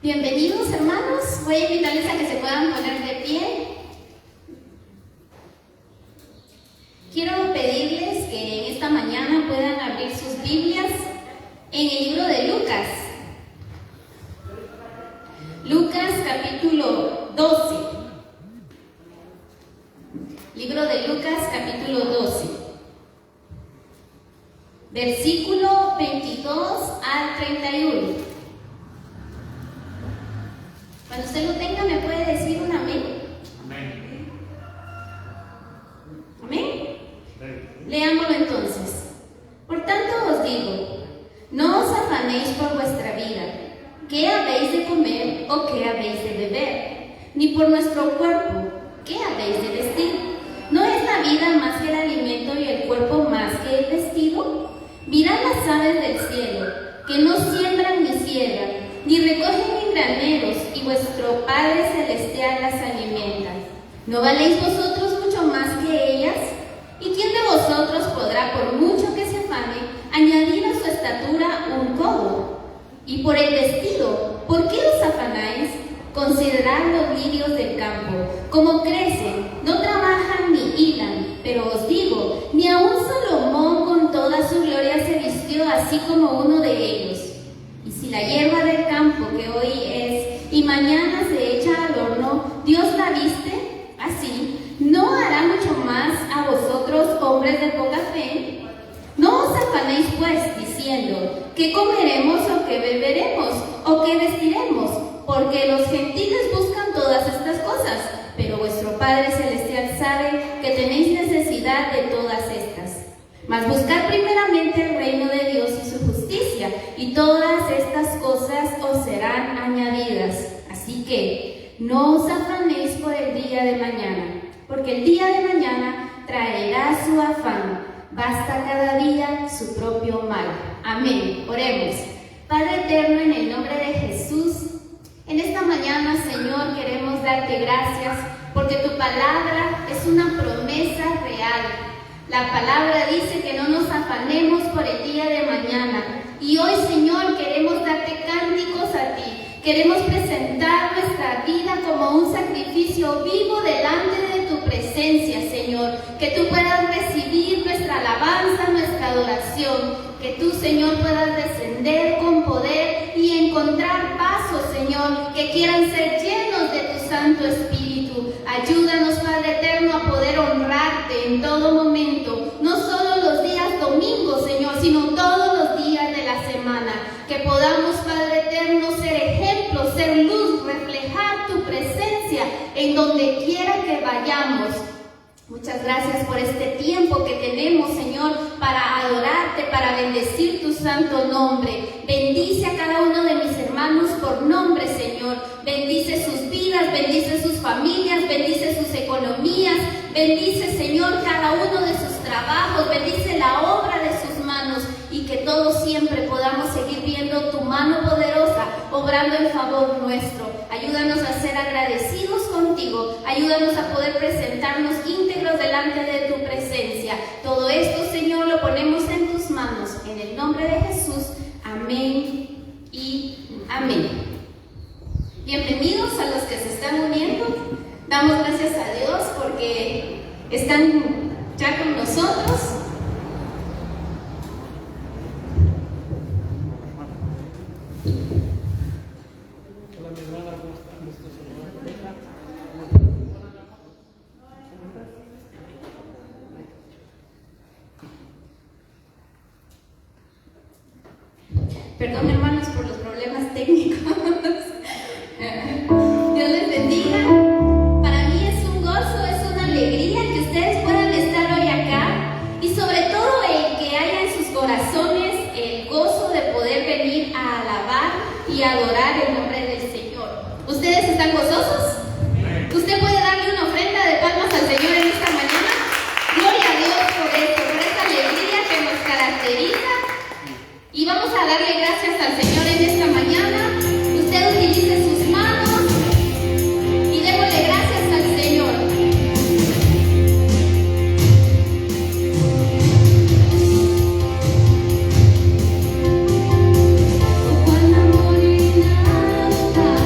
Bienvenidos, hermanos. Voy a invitarles a que se puedan poner de pie. Quiero pedirles que en esta mañana puedan abrir sus Biblias en el libro de Lucas. Lucas capítulo 12. Libro de Lucas capítulo 12. Versículo 22 al 31. Cuando usted lo tenga, ¿me puede decir un amén? Amén. ¿Amén? Leámoslo entonces. Por tanto os digo, no os afanéis por vuestra vida, qué habéis de comer o qué habéis de beber, ni por nuestro cuerpo, qué habéis de vestir. ¿No es la vida más que el alimento y el cuerpo más que el vestido? Mirad las aves del cielo, que no siembran ni ciegan, ni recogen en graneros, y vuestro Padre Celestial las alimenta. ¿No valéis vosotros mucho más que ellas? ¿Y quién de vosotros podrá, por mucho que se afane, añadir a su estatura un codo? Y por el vestido, ¿por qué os afanáis? Considerad los lirios del campo, cómo crecen, no trabajan ni hilan, pero os digo, ni aun Salomón con toda su gloria se vistió así como uno de ellos. Y si la hierba del campo que hoy es y mañana se echa al horno, Dios la viste así, ¿no hará mucho más a vosotros, hombres de poca fe? No os afanéis pues, diciendo, ¿qué comeremos o qué beberemos o qué vestiremos? Porque los gentiles buscan todas estas cosas, pero vuestro Padre Celestial sabe que tenéis necesidad de todas estas. Mas buscad primeramente el reino de Dios y su justicia, y todas estas cosas os serán añadidas. Así que no os afanéis por el día de mañana, porque el día de mañana traerá su afán. Basta cada día su propio mal. Amén. Oremos. Padre eterno, en el nombre de Jesús, en esta mañana, Señor, queremos darte gracias porque tu palabra es una promesa real. La palabra dice que no nos afanemos por el día de mañana. Y hoy, Señor, queremos darte cánticos a ti. Queremos presentar nuestra vida como un sacrificio vivo delante de tu presencia, Señor. Que tú puedas recibir nuestra alabanza, nuestra adoración. Que tú, Señor, puedas descender con poder y encontrar pasos, Señor, que quieran ser llenos de tu Santo Espíritu. Ayúdanos, Padre eterno, a poder honrarte en todo momento. No solo los días domingos, Señor, sino todos los días de la semana. Que podamos, Padre eterno, ser ejemplos, ser luz, reflejar tu presencia en donde quiera que vayamos. Muchas gracias por este tiempo que tenemos, Señor, para adorarte, para bendecir tu santo nombre. Bendice a cada uno de mis hermanos por nombre, Señor. Bendice sus vidas, bendice sus familias, bendice sus economías. Bendice, Señor, cada uno de sus trabajos. Bendice la obra de sus manos. Y que todos siempre podamos seguir viendo tu mano poderosa obrando en favor nuestro. Ayúdanos a ser agradecidos contigo. Ayúdanos a poder presentarnos íntegros delante de tu presencia. Todo esto, Señor, lo ponemos en tus manos. En el nombre de Jesús. Amén y amén. Bienvenidos a los que se están uniendo. Damos gracias a Dios porque están ya con nosotros. Perdón, hermanos, por los problemas técnicos. Dios les bendiga. Para mí es un gozo, es una alegría que ustedes puedan estar hoy acá y sobre todo el que haya en sus corazones el gozo de poder venir a alabar y adorar el nombre del Señor. ¿Ustedes están gozosos? ¿Usted puede darle una ofrenda de palmas al Señor en esta mañana? Gloria a Dios por esto, por esta alegría que nos caracteriza. Y vamos a darle gracias al Señor en esta mañana. Usted utilice sus manos y démosle gracias al Señor. Cuán amor inagotable.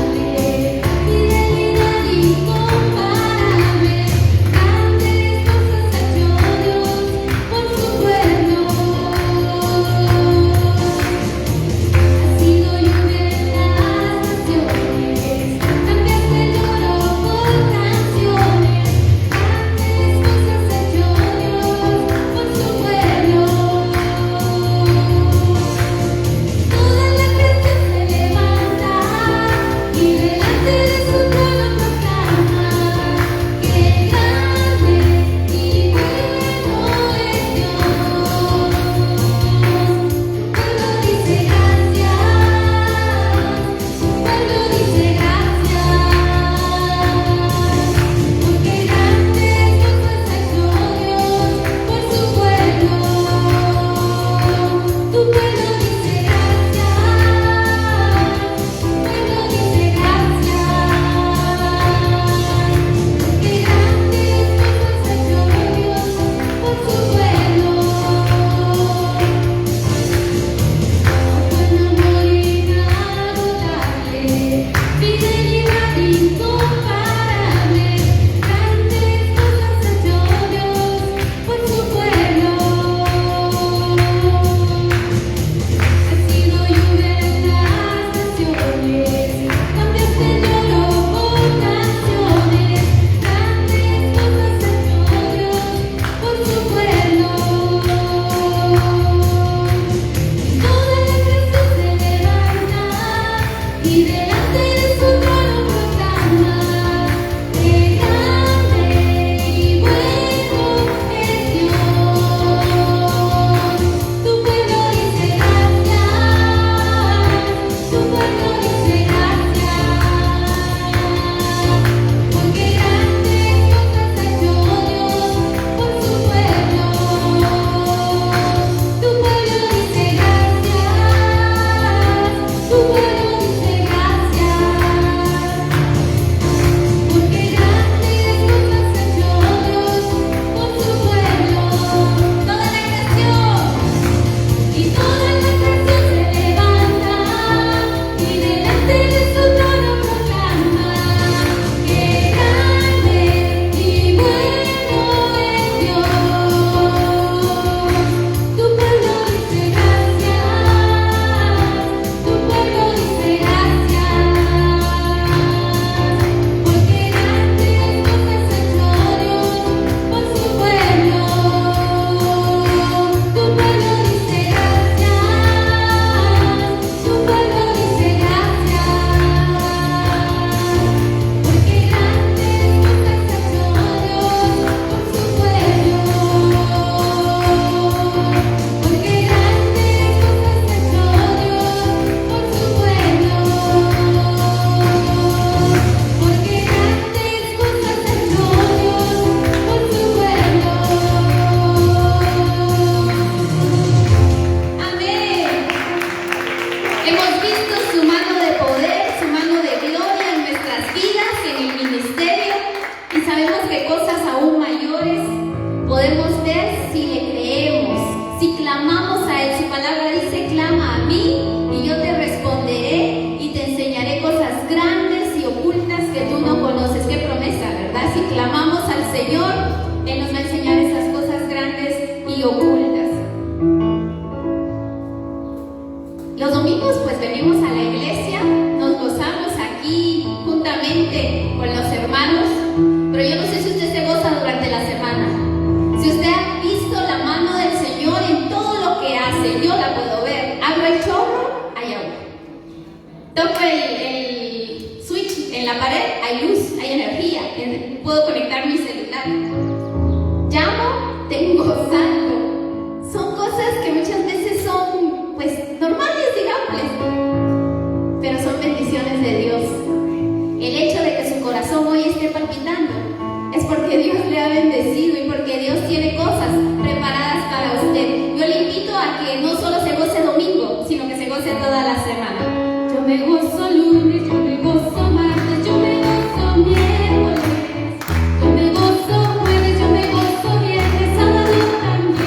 visto su mano de poder, su mano de gloria en nuestras vidas, en el ministerio, y sabemos que cosas aún mayores podemos ver si le creemos, si clamamos a Él. Su palabra dice: clama a mí y yo te responderé y te enseñaré cosas grandes y ocultas que tú no conoces. Qué promesa, ¿verdad? Si clamamos al Señor, Él nos va a enseñar esas cosas grandes y ocultas. Los domingos pues venimos a la iglesia, nos gozamos aquí juntamente con los hermanos, pero yo no sé si usted se goza durante la semana. Si usted ha visto la mano del Señor en todo lo que hace, yo la puedo ver. Abro el chorro, hay agua. Toco el switch en la pared, hay luz, hay energía, puedo conectar mi celular. Llamo, tengo saldo. Son cosas que muchas veces son pues normales, digámosles, pero son bendiciones de Dios. El hecho de que su corazón hoy esté palpitando es porque Dios le ha bendecido y porque Dios tiene cosas preparadas para usted. Yo le invito a que no solo se goce domingo, sino que se goce toda la semana. Yo me gozo lunes, yo me gozo martes, yo me gozo miércoles, yo me gozo jueves, yo me gozo viernes, sábado también.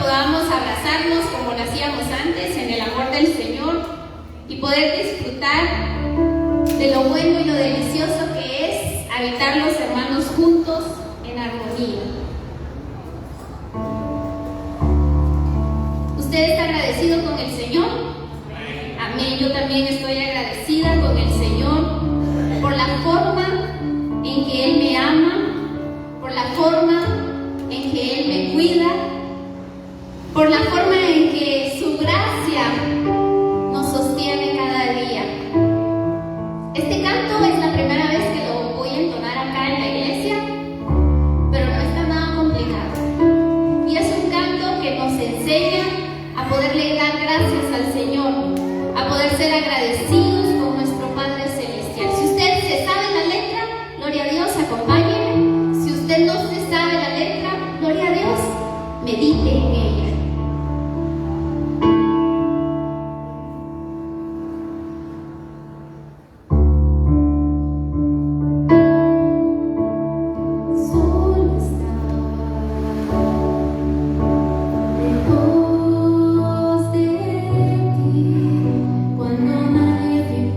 podamos abrazarnos como lo hacíamos antes en el amor del Señor y poder disfrutar de lo bueno y lo delicioso que es habitar los hermanos juntos en armonía. ¿Usted está agradecido con el Señor? Amén. Yo también estoy agradecida con el Señor por la forma en que Él me ama, por la forma en que Él me cuida, por la forma en que su gracia nos sostiene cada día. Este canto es la primera vez que lo voy a entonar acá en la iglesia, pero no está nada complicado. Y es un canto que nos enseña a poderle dar gracias al Señor, a poder ser agradecidos con nuestro Padre Celestial. Si usted se sabe la letra, gloria a Dios, acompáñeme. Si usted no se sabe la letra, gloria a Dios, medite en ella. Cuando nadie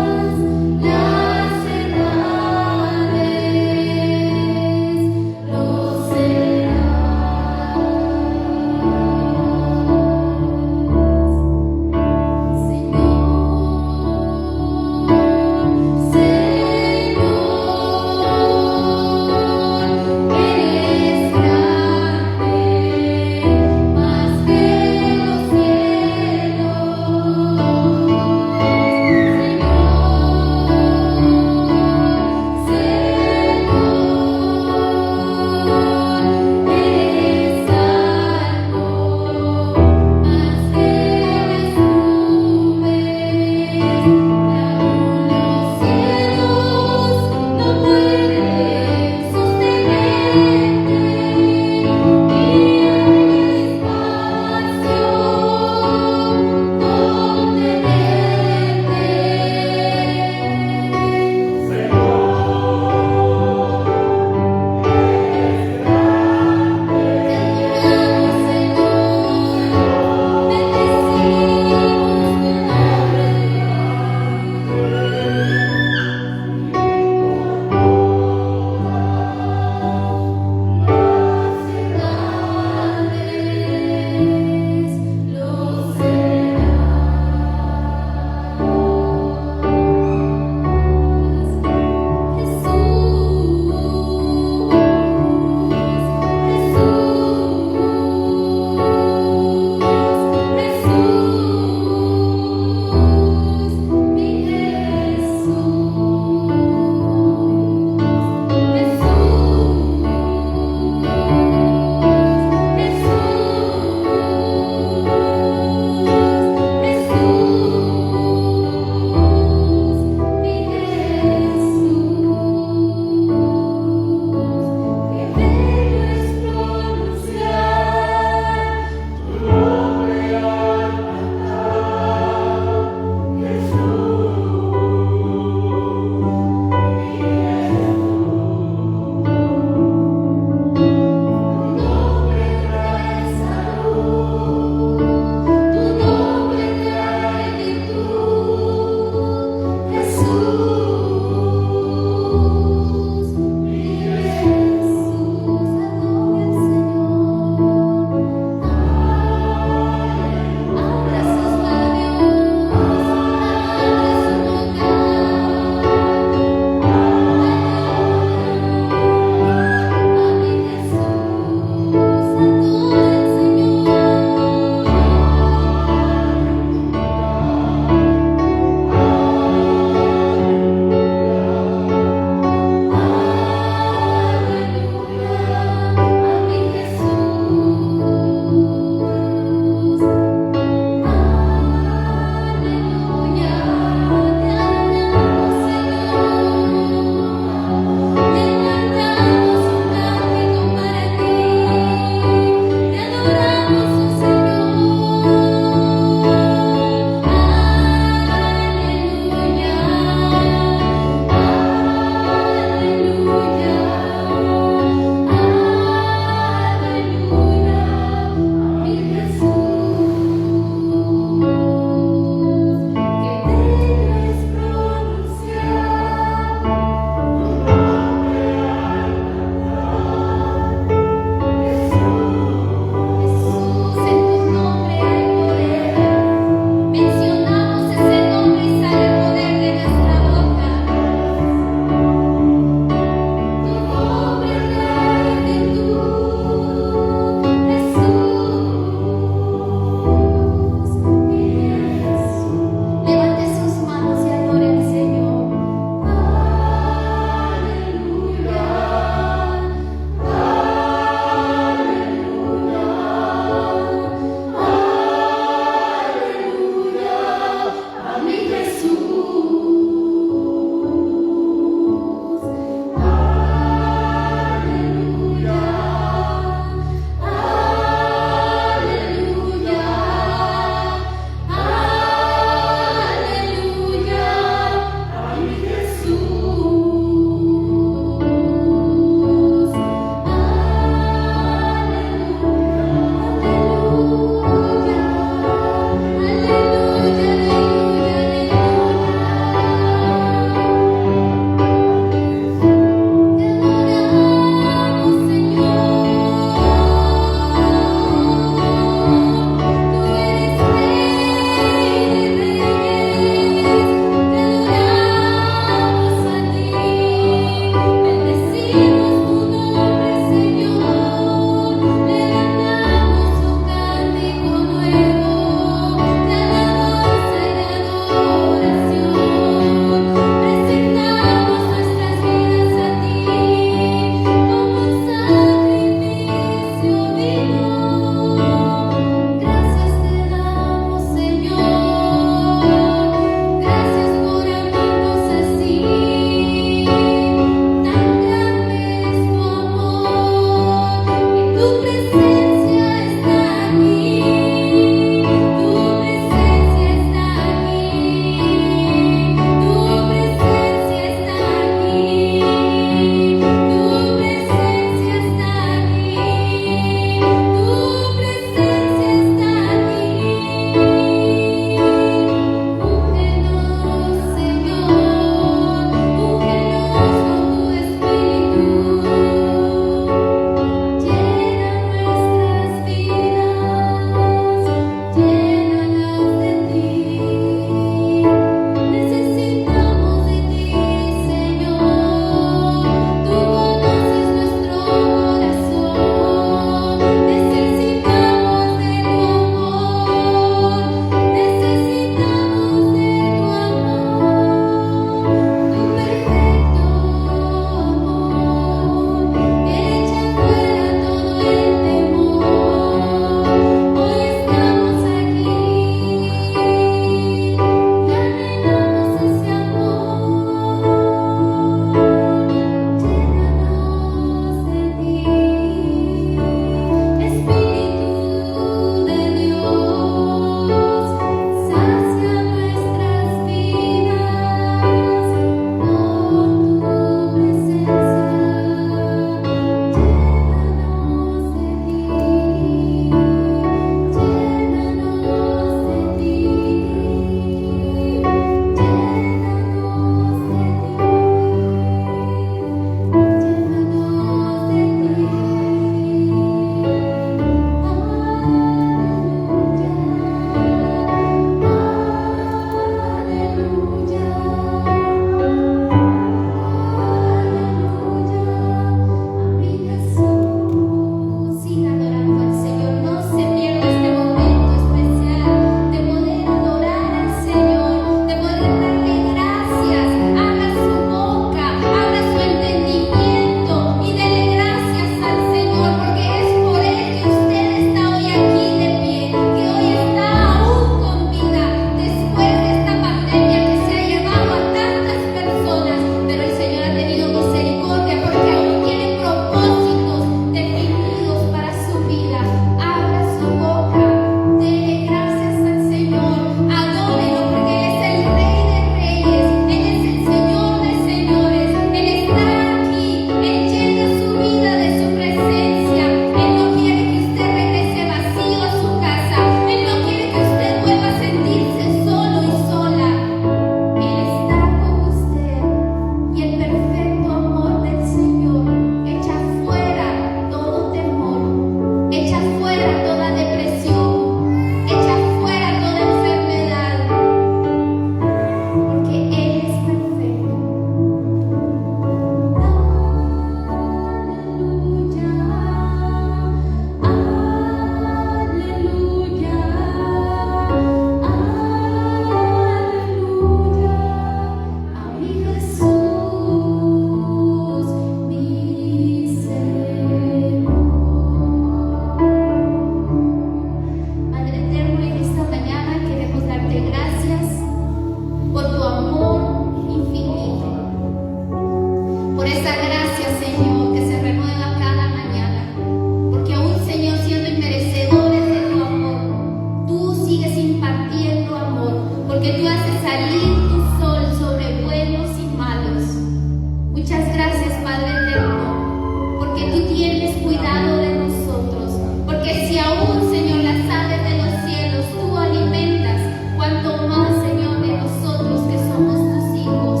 que tú tienes cuidado de nosotros, porque si aún, Señor, las aves de los cielos tú alimentas, cuanto más, Señor, de nosotros que somos tus hijos.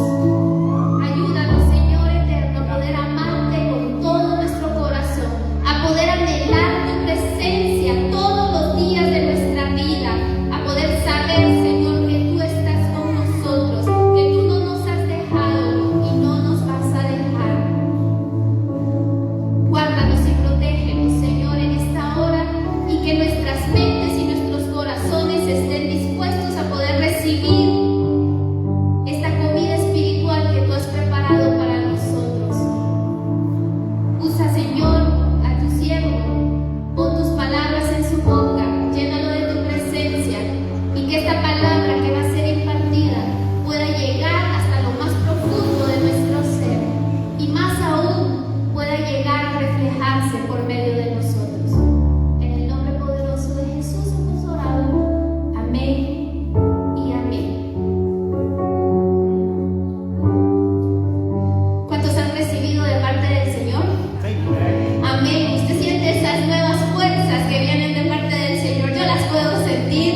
Ayúdanos, Señor eterno, a poder amarte con todo nuestro corazón, a poder anhelar tu presencia todos los días de nuestra vida, a poder saber, Señor, que tú estás con nosotros, que tú no nos has dejado y no nos vas a dejar. Guárdanos y protégenos, Señor, en esta hora, y que nuestras mentes y nuestros corazones estén dispuestos a poder recibir esta comida espiritual que tú has preparado para nosotros. Usa, Señor, a tu siervo, pon tus palabras en su boca, llénalo de tu presencia, y que esta palabra que va a ser impartida pueda llegar hasta lo más profundo de nuestro ser, y más aún pueda llegar a reflejarse por medio de nosotros. En el nombre poderoso de Jesús hemos orado. Amén y amén. ¿Cuántos han recibido de parte del Señor? Amén. Usted siente esas nuevas fuerzas que vienen de parte del Señor. Yo las puedo sentir,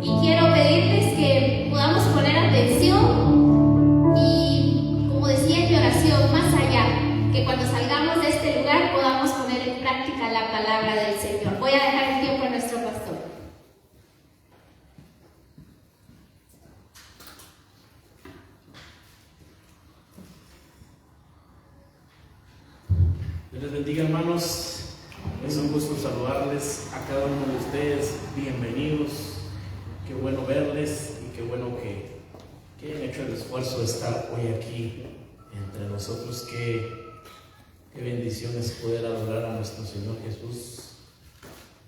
y quiero pedirles que podamos poner atención y, como decía en mi oración, más allá, que cuando salgamos de este lugar podamos poner en práctica la palabra del Señor. Voy a dejar el tiempo a nuestro pastor. Dios les bendiga, hermanos. Es un gusto saludarles a cada uno de ustedes. Bienvenidos. Qué bueno verles y qué bueno que hayan hecho el esfuerzo de estar hoy aquí entre nosotros. Qué bendición es poder adorar a nuestro Señor Jesús.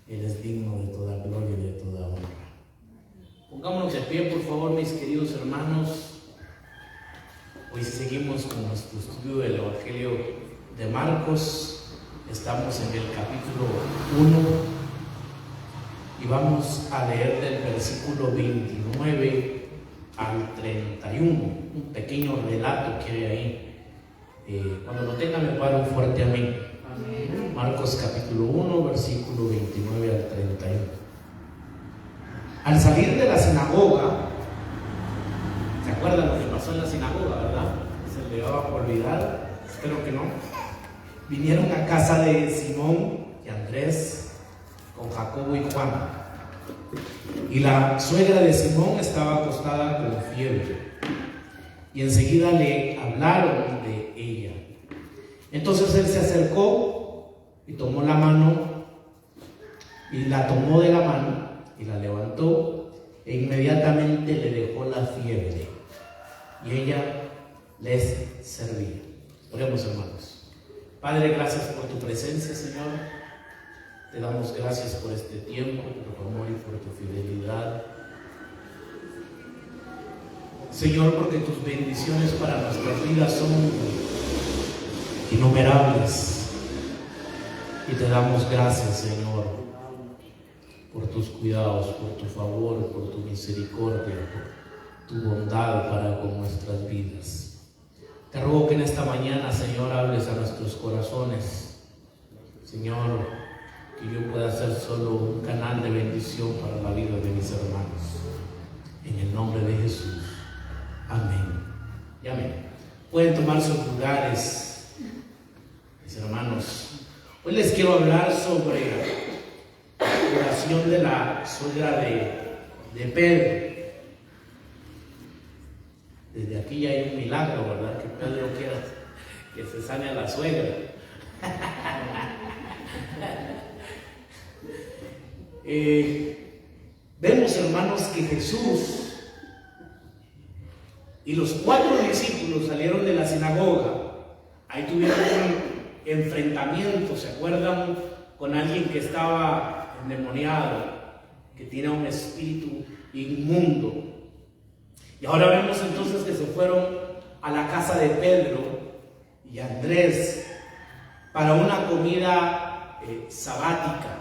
Él es digno de toda gloria y de toda honra. Pongámonos de pie, por favor, mis queridos hermanos. Hoy seguimos con nuestro estudio del Evangelio de Marcos. Estamos en el capítulo 1 y vamos a leer del versículo 29 al 31, un pequeño relato que hay ahí. Cuando lo tengan me paro un fuerte amén. Amén. Marcos capítulo 1, versículo 29 al 31. Al salir de la sinagoga, ¿se acuerdan lo que pasó en la sinagoga, verdad? ¿Se le va a olvidar? Espero que no. Vinieron a casa de Simón y Andrés con Jacobo y Juan. Y la suegra de Simón estaba acostada con fiebre. Y enseguida le hablaron de ella. Entonces él se acercó y tomó la mano, y la tomó de la mano y la levantó, e inmediatamente le dejó la fiebre. Y ella les servía. Oremos, hermanos. Padre, gracias por tu presencia, Señor. Te damos gracias por este tiempo, por tu amor y por tu fidelidad. Señor, porque tus bendiciones para nuestras vidas son innumerables. Y te damos gracias, Señor, por tus cuidados, por tu favor, por tu misericordia, por tu bondad para con nuestras vidas. Te ruego que en esta mañana, Señor, hables a nuestros corazones. Señor, que yo pueda ser solo un canal de bendición para la vida de mis hermanos. En el nombre de Jesús. Amén. Y amén. Pueden tomar sus lugares, mis hermanos. Hoy les quiero hablar sobre la oración de la suegra de Pedro. Desde aquí ya hay un milagro, ¿verdad? Que Pedro quiera que se sane a la suegra. Vemos, hermanos, que Jesús y los 4 discípulos salieron de la sinagoga. Ahí tuvieron un enfrentamiento, ¿se acuerdan? Con alguien que estaba endemoniado, que tiene un espíritu inmundo. Y ahora vemos entonces que se fueron a la casa de Pedro y Andrés para una comida sabática.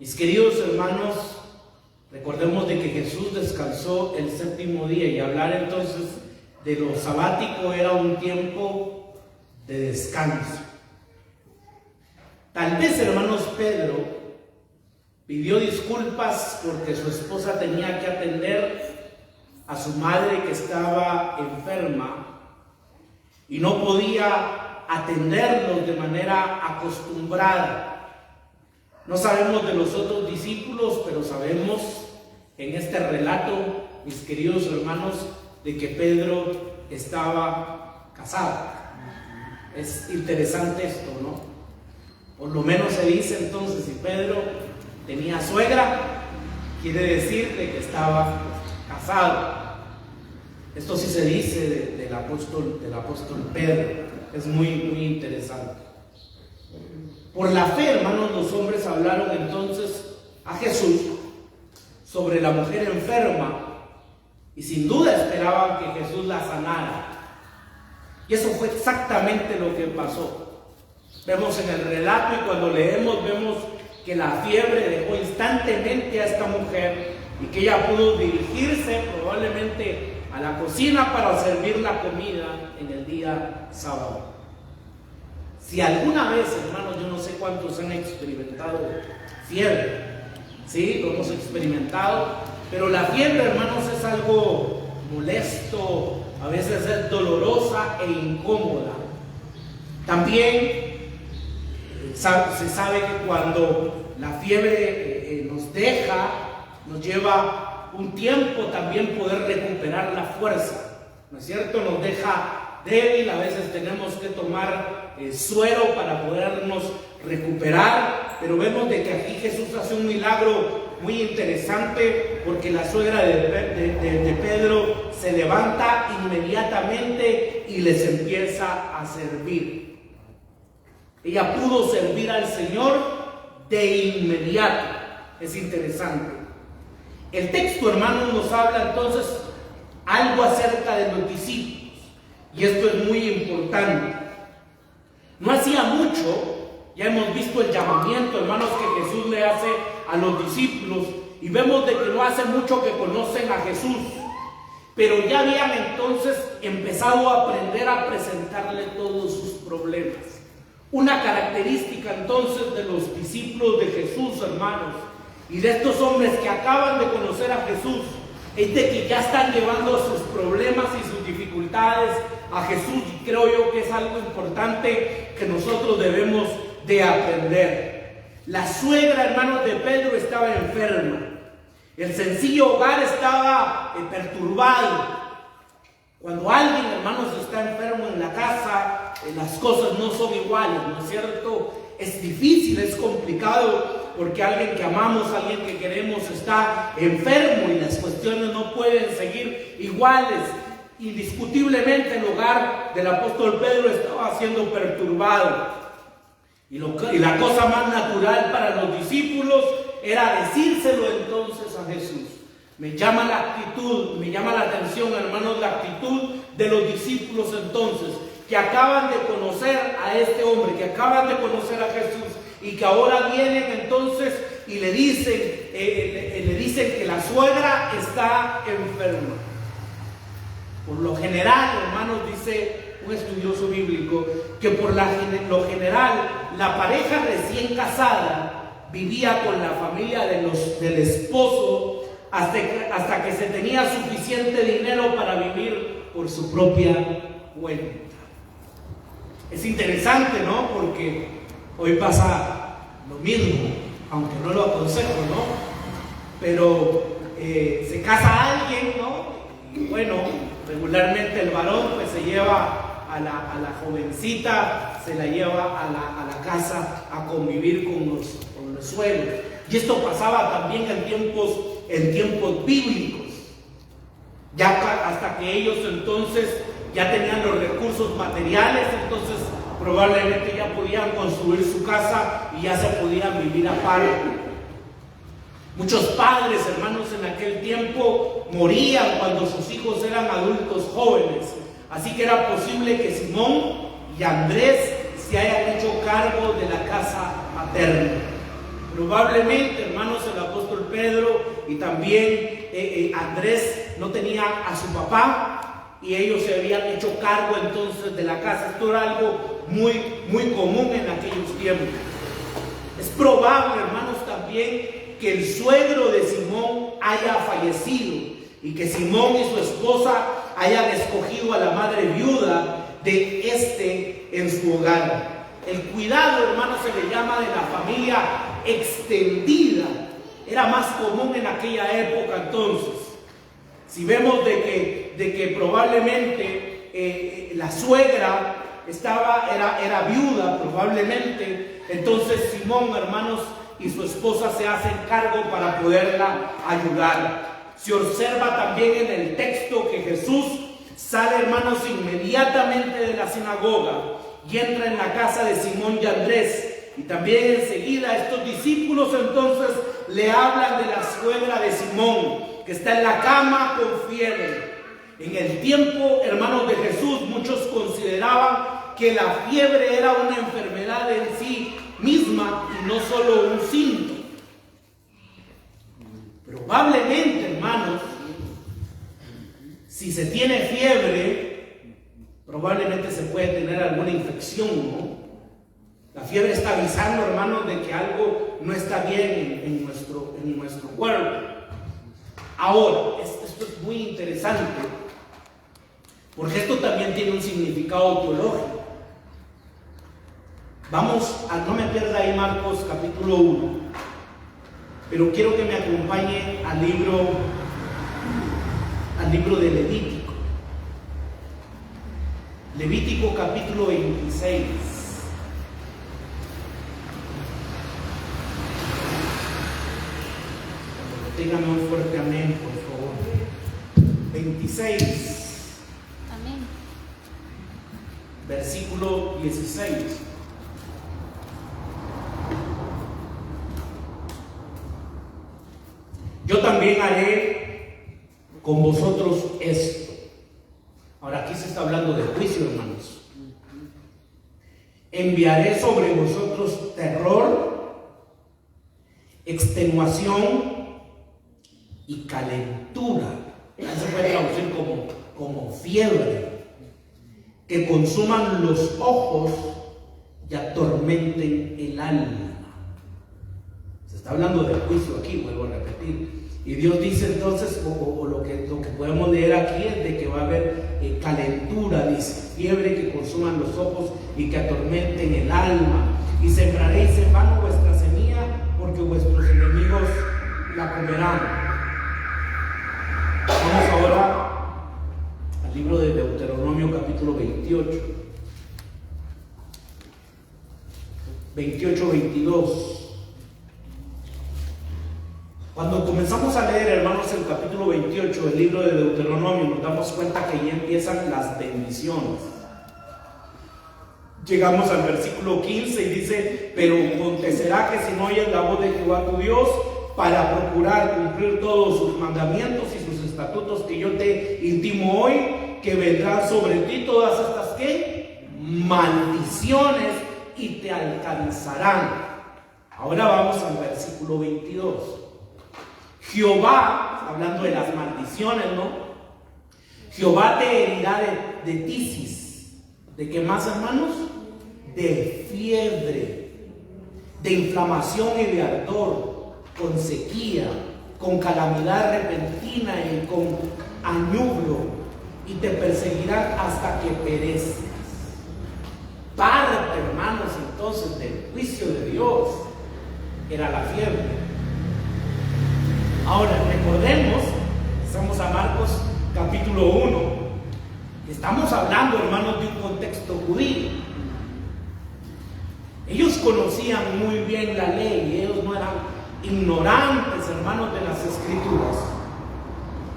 Mis queridos hermanos, recordemos de que Jesús descansó el 7º día, y hablar entonces de lo sabático era un tiempo de descanso. Tal vez, hermanos, Pedro pidió disculpas porque su esposa tenía que atender a su madre que estaba enferma y no podía atenderlos de manera acostumbrada. No sabemos de los otros discípulos, pero sabemos en este relato, mis queridos hermanos, de que Pedro estaba casado. Es interesante esto, ¿no? Por lo menos se dice entonces, si Pedro tenía suegra, quiere decir de que estaba casado. Esto sí se dice del apóstol Pedro. Es muy interesante. Por la fe, hermanos, los hombres hablaron entonces a Jesús sobre la mujer enferma y sin duda esperaban que Jesús la sanara. Y eso fue exactamente lo que pasó. Vemos en el relato y cuando leemos vemos que la fiebre dejó instantáneamente a esta mujer y que ella pudo dirigirse probablemente a la cocina para servir la comida en el día sábado. Si alguna vez, hermanos, yo no sé cuántos han experimentado fiebre, sí, lo hemos experimentado, pero la fiebre, hermanos, es algo molesto, a veces es dolorosa e incómoda. También se sabe que cuando la fiebre nos deja, nos lleva un tiempo también poder recuperar la fuerza, ¿no es cierto? Nos deja débil, a veces tenemos que tomar suero para podernos recuperar, pero vemos de que aquí Jesús hace un milagro muy interesante porque la suegra de Pedro se levanta inmediatamente y les empieza a servir. Ella pudo servir al Señor de inmediato. Es interesante. El texto, hermanos, nos habla entonces algo acerca de los discípulos. Y esto es muy importante. No hacía mucho, ya hemos visto el llamamiento, hermanos, que Jesús le hace a los discípulos. Y vemos de que no hace mucho que conocen a Jesús. Pero ya habían entonces empezado a aprender a presentarle todos sus problemas. Una característica entonces de los discípulos de Jesús, hermanos, y de estos hombres que acaban de conocer a Jesús, es de que ya están llevando sus problemas y sus dificultades a Jesús, y creo yo que es algo importante que nosotros debemos de aprender. La suegra, hermanos, de Pedro estaba enferma. El sencillo hogar estaba perturbado. Cuando alguien, hermanos, está enfermo en la casa, las cosas no son iguales, ¿no es cierto? Es difícil, es complicado, porque alguien que amamos, alguien que queremos está enfermo y las cuestiones no pueden seguir iguales. Indiscutiblemente el hogar del apóstol Pedro estaba siendo perturbado. Y la cosa más natural para los discípulos era decírselo entonces a Jesús. Me llama la atención, hermanos, la actitud de los discípulos entonces, que acaban de conocer a este hombre, que acaban de conocer a Jesús, y que ahora vienen entonces y le dicen que la suegra está enferma. Por lo general, hermanos, dice un estudioso bíblico, que por lo general la pareja recién casada vivía con la familia del esposo hasta que se tenía suficiente dinero para vivir por su propia cuenta. Es interesante, ¿no? Porque hoy pasa lo mismo, aunque no lo aconsejo, ¿no? Pero se casa alguien, ¿no? Y bueno, regularmente el varón pues se lleva a la jovencita, se la lleva a la casa a convivir con los suegros. Y esto pasaba también en tiempos bíblicos, ya hasta que ellos entonces ya tenían los recursos materiales, entonces probablemente ya podían construir su casa y ya se podían vivir aparte. Muchos padres, hermanos, en aquel tiempo morían cuando sus hijos eran adultos jóvenes, así que era posible que Simón y Andrés se hayan hecho cargo de la casa materna. Probablemente, hermanos, el apóstol Pedro y también Andrés no tenía a su papá y ellos se habían hecho cargo entonces de la casa. Esto era algo muy común en aquellos tiempos. Es probable, hermanos, también que el suegro de Simón haya fallecido y que Simón y su esposa hayan escogido a la madre viuda de este en su hogar. El cuidado, hermanos, se le llama de la familia extendida. Era más común en aquella época. Entonces, si vemos de que probablemente la suegra era viuda, probablemente, entonces Simón, hermanos, y su esposa se hacen cargo para poderla ayudar. Se observa también en el texto que Jesús sale, hermanos, inmediatamente de la sinagoga y entra en la casa de Simón y Andrés. Y también enseguida estos discípulos entonces le hablan de la suegra de Simón, que está en la cama con fiebre. En el tiempo, hermanos, de Jesús, muchos consideraban que la fiebre era una enfermedad en sí misma y no solo un síntoma. Probablemente, hermanos, si se tiene fiebre, probablemente se puede tener alguna infección, ¿no? La fiebre está avisando, hermanos, de que algo no está bien en nuestro cuerpo. Ahora, esto es muy interesante, porque esto también tiene un significado teológico. No me pierda ahí Marcos capítulo 1, pero quiero que me acompañe al libro de Levítico. Levítico capítulo 26. Téngame un fuerte amén, por favor. 26. Amén. Versículo 16. Yo también haré con vosotros esto. Ahora aquí se está hablando de juicio, hermanos. Enviaré sobre vosotros terror, extenuación y calentura. Se puede traducir como fiebre, que consuman los ojos y atormenten el alma. Se está hablando de juicio aquí, vuelvo a repetir. Y Dios dice entonces, lo que podemos leer aquí es de que va a haber calentura, dice, fiebre que consuman los ojos y que atormenten el alma. Y sembraréis en vano vuestra semilla, porque vuestros enemigos la comerán. Vamos ahora al libro de Deuteronomio capítulo 28. 28-22. Cuando comenzamos a leer, hermanos, el capítulo 28 del libro de Deuteronomio, nos damos cuenta que ya empiezan las bendiciones. Llegamos al versículo 15 y dice: pero acontecerá que si no oyes la voz de Jehová tu Dios para procurar cumplir todos sus mandamientos y sus estatutos que yo te intimo hoy, que vendrán sobre ti todas estas ¿qué? Maldiciones y te alcanzarán. Ahora vamos al versículo 22. Jehová, hablando de las maldiciones, ¿no? Jehová te herirá de tisis. ¿De qué más, hermanos? De fiebre, de inflamación y de ardor, con sequía, con calamidad repentina y con añublo, y te perseguirán hasta que perezcas. Parte, hermanos, entonces del juicio de Dios era la fiebre. Ahora, recordemos, estamos a Marcos capítulo 1. Estamos hablando, hermanos, de un contexto judío. Ellos conocían muy bien la ley, ellos no eran ignorantes, hermanos, de las escrituras.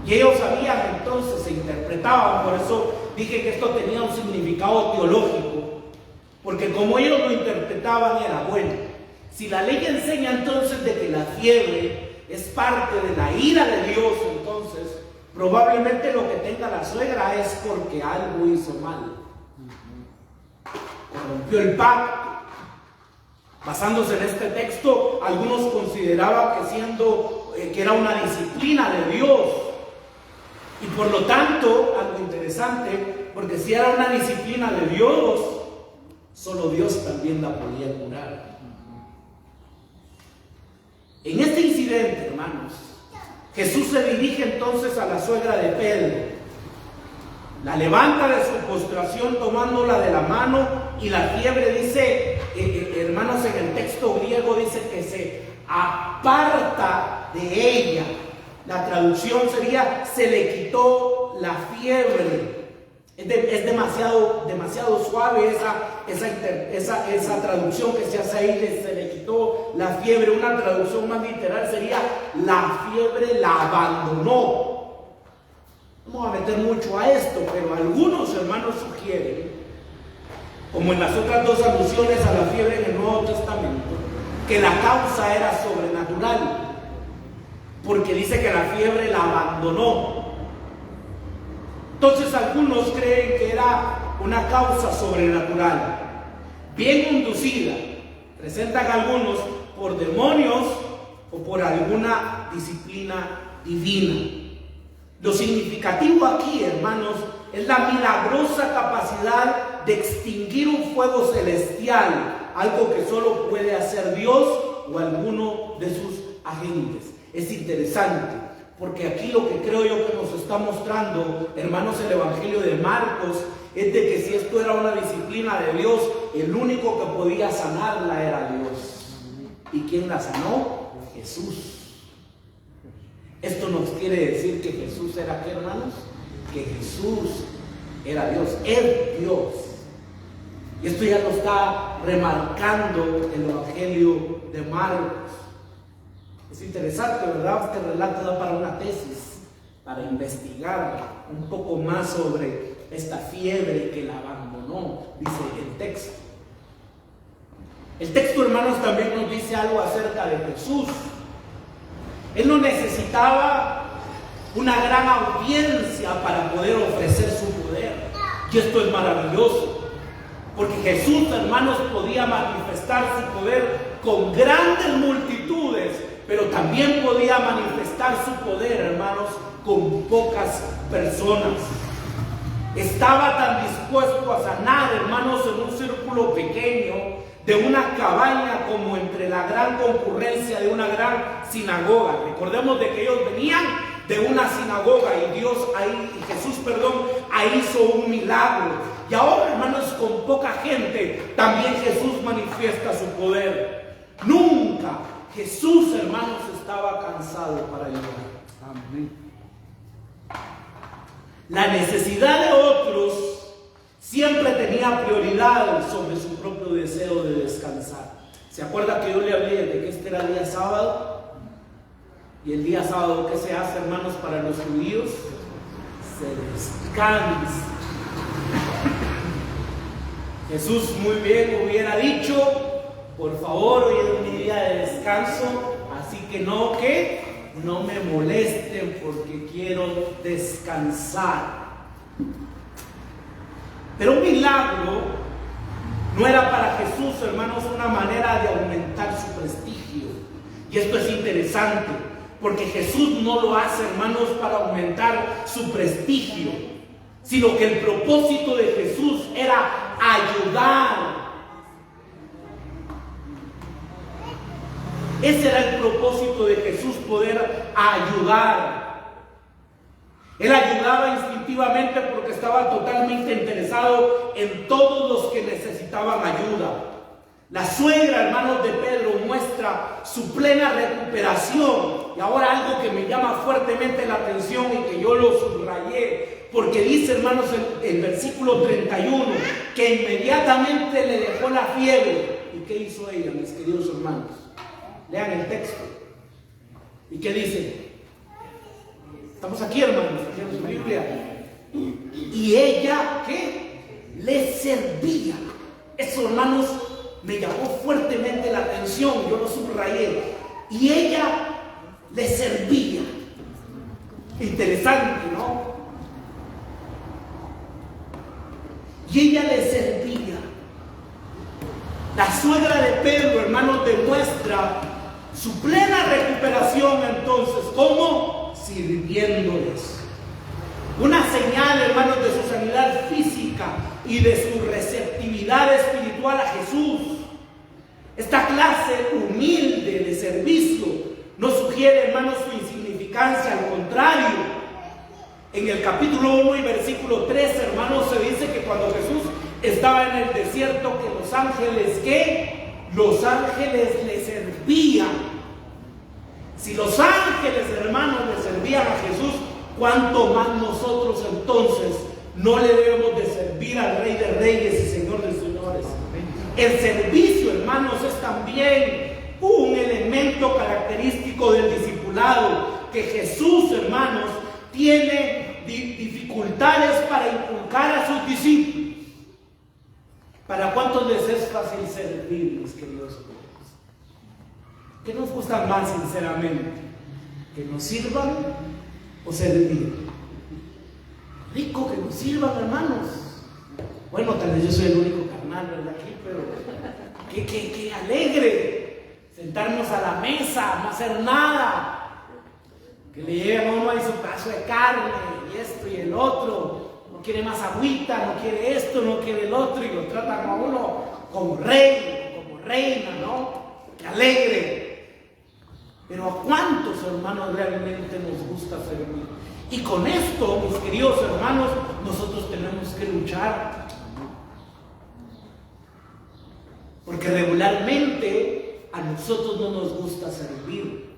Y ellos sabían, entonces se interpretaban. Por eso dije que esto tenía un significado teológico, porque como ellos lo interpretaban era bueno. Si la ley enseña entonces de que la fiebre es parte de la ira de Dios, entonces probablemente lo que tenga la suegra es porque algo hizo mal, rompió el pacto. Basándose en este texto, algunos consideraban que era una disciplina de Dios, y por lo tanto, algo interesante, porque si era una disciplina de Dios, Solo Dios también la podía curar. En este incidente, hermanos, Jesús se dirige entonces a la suegra de Pedro. La levanta de su postración tomándola de la mano, y la fiebre, dice, hermanos, en el texto griego dice que se aparta de ella. La traducción sería: se le quitó la fiebre. Es demasiado suave esa traducción que se hace ahí, se le quitó la fiebre. Una traducción más literal sería: la fiebre la abandonó. No vamos a meter mucho a esto, pero algunos hermanos sugieren, como en las otras dos alusiones a la fiebre en el Nuevo Testamento, que la causa era sobrenatural, porque dice que la fiebre la abandonó. Entonces algunos creen que era una causa sobrenatural, bien inducida. Presentan algunos por demonios o por alguna disciplina divina. Lo significativo aquí, hermanos, es la milagrosa capacidad de extinguir un fuego celestial, algo que solo puede hacer Dios o alguno de sus agentes. Es interesante, porque aquí lo que creo yo que nos está mostrando, hermanos, el Evangelio de Marcos, es de que si esto era una disciplina de Dios, el único que podía sanarla era Dios. ¿Y quién la sanó? Jesús. Esto nos quiere decir que Jesús era ¿qué, hermanos? Que Jesús era Dios, es Dios. Y esto ya lo está remarcando el Evangelio de Marcos. Es interesante, ¿verdad? Este relato da para una tesis, para investigar un poco más sobre esta fiebre que la abandonó, dice el texto. El texto, hermanos, también nos dice algo acerca de Jesús. Él no necesitaba una gran audiencia para poder ofrecer su poder. Y esto es maravilloso, porque Jesús, hermanos, podía manifestar su poder con grandes multitudes, pero también podía manifestar su poder, hermanos, con pocas personas. Estaba tan dispuesto a sanar, hermanos, en un círculo pequeño de una cabaña como entre la gran concurrencia de una gran sinagoga. Recordemos de que ellos venían de una sinagoga y Jesús ahí hizo un milagro. Y ahora, hermanos, con poca gente, también Jesús manifiesta su poder. Nunca Jesús, hermanos, estaba cansado para ayudar. Amén. La necesidad de otros siempre tenía prioridad sobre su propio deseo de descansar. ¿Se acuerda que yo le hablé de que este era día sábado? Y el día sábado, ¿qué se hace, hermanos, para los judíos? Se descansa. Jesús muy bien hubiera dicho: por favor, hoy es mi día de descanso, así que no me molesten porque quiero descansar. Pero un milagro no era para Jesús, hermanos, una manera de aumentar su prestigio. Y esto es interesante, porque Jesús no lo hace, hermanos, para aumentar su prestigio, sino que el propósito de Jesús era ayudar. Ese era el propósito de Jesús, poder ayudar. Él ayudaba instintivamente porque estaba totalmente interesado en todos los que necesitaban ayuda. La suegra, hermanos, de Pedro muestra su plena recuperación. Y ahora algo que me llama fuertemente la atención y que yo lo subrayé, porque dice, hermanos, el versículo 31, que inmediatamente le dejó la fiebre. ¿Y qué hizo ella, mis queridos hermanos? Lean el texto. ¿Y qué dice? Estamos aquí, hermanos, aquí en su Biblia. Y ella, ¿qué? Le servía. Eso, hermanos, me llamó fuertemente la atención, yo lo subrayé. Y ella le servía. Interesante, ¿no? Y ella le servía. La suegra de Pedro, hermanos, demuestra su plena recuperación entonces. ¿Cómo? Sirviéndoles. Una señal, hermanos, de su sanidad física y de su receptividad espiritual espiritual a Jesús. Esta clase humilde de servicio no sugiere, hermanos, su insignificancia, al contrario. En el capítulo 1 y versículo 3, hermanos, se dice que cuando Jesús estaba en el desierto, que los ángeles, ¿qué? Los ángeles le servían. Si los ángeles, hermanos, le servían a Jesús, ¿cuánto más nosotros entonces no le debemos de servir al Rey de Reyes y Señor de Señores? El servicio, hermanos, es también un elemento característico del discipulado, que Jesús, hermanos, tiene dificultades para inculcar a sus discípulos. ¿Para cuántos les es fácil servir, mis queridos hermanos? ¿Qué nos gusta más, sinceramente? ¿Que nos sirvan o servir? Rico que nos sirvan, hermanos. Bueno, tal vez yo soy el único carnal, ¿verdad? Aquí, pero qué alegre sentarnos a la mesa, no hacer nada. Que le lleven a uno ahí su pedazo de carne y esto y el otro. No quiere más agüita, no quiere esto, no quiere el otro, y lo tratan a uno como rey o como reina, ¿no? ¡Qué alegre! Pero ¿a cuántos, hermanos, realmente nos gusta servir? Y con esto, mis queridos hermanos, nosotros tenemos que luchar. Porque regularmente a nosotros no nos gusta servir.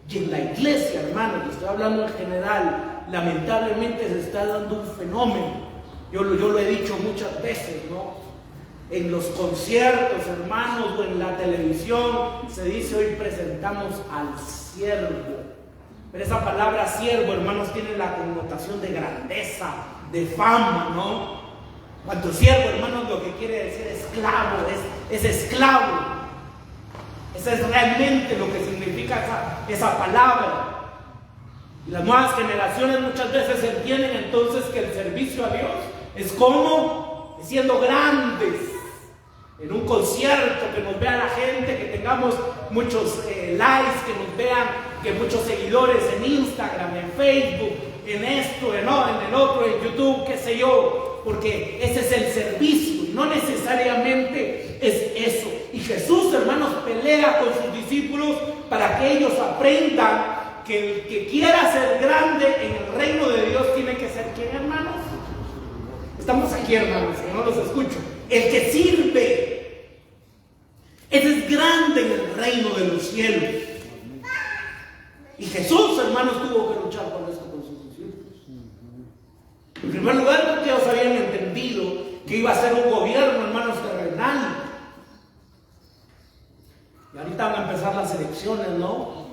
Y en la iglesia, hermanos, estoy hablando en general, lamentablemente se está dando un fenómeno. Yo lo he dicho muchas veces, ¿no? En los conciertos, hermanos, o en la televisión, se dice hoy presentamos al siervo. Pero esa palabra siervo, hermanos, tiene la connotación de grandeza, de fama, ¿no? Cuando siervo, hermanos, lo que quiere decir esclavo, es esclavo. Eso es realmente lo que significa esa palabra. Y las nuevas generaciones muchas veces entienden entonces que el servicio a Dios es como siendo grandes. En un concierto, que nos vea la gente, que tengamos muchos likes, que nos vean, que muchos seguidores en Instagram, en Facebook, en esto, en el otro, en YouTube, qué sé yo, porque ese es el servicio y no necesariamente es eso. Y Jesús, hermanos, pelea con sus discípulos para que ellos aprendan que el que quiera ser grande en el reino de Dios tiene que ser ¿quién, hermanos? Estamos aquí, hermanos, que no los escucho. El que sirve. Ese es grande en el reino de los cielos. Y Jesús, hermanos, tuvo que luchar por esto con sus discípulos. En primer lugar, porque ellos habían entendido que iba a ser un gobierno, hermanos, terrenal. Y ahorita van a empezar las elecciones, ¿no?